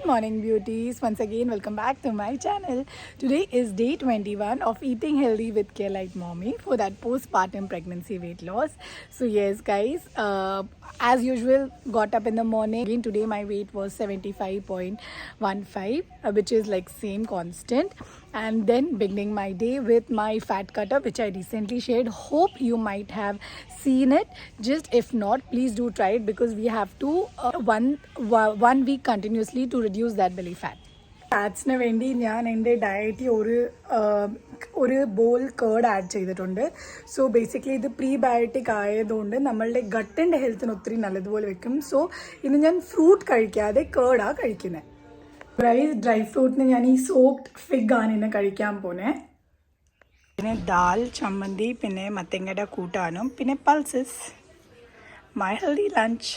morning beauties. Once again, welcome back to my channel. Today is day 21 of eating healthy with Care Like Mommy for that postpartum pregnancy weight loss. So yes guys, as usual, got up in the morning. Again today my weight was 75.15, which is like same constant. And then beginning my day with my fat cutter, which I recently shared. Hope you might have seen it. Just if not, please do try it because we have to one week continuously to reduce that belly fat. ഫാറ്റ്സിന് വേണ്ടി ഞാൻ എൻ്റെ ഡയറ്റിൽ ഒരു ball curd add ചെയ്തിട്ടുണ്ട്. So basically ഇത് prebiotic ആയതുകൊണ്ട് നമ്മളുടെ ഗട്ടിൻ്റെ ഹെൽത്തിന് ഒത്തിരി നല്ലതുപോലെ വെക്കും. സോ ഇന്ന് ഞാൻ ഫ്രൂട്ട് കഴിക്കാതെ കേർഡാണ് കഴിക്കുന്നത്. ഡ്രൈ ഫ്രൂട്ടിന് ഞാൻ ഈ സോക്ഡ് ഫിഗ് ആണ് ഇന്ന് കഴിക്കാൻ പോണേ. പിന്നെ ദാൽ, ചമ്മന്തി, പിന്നെ മത്തങ്ങയുടെ കൂട്ടാനും, പിന്നെ പൾസസ്. My healthy lunch.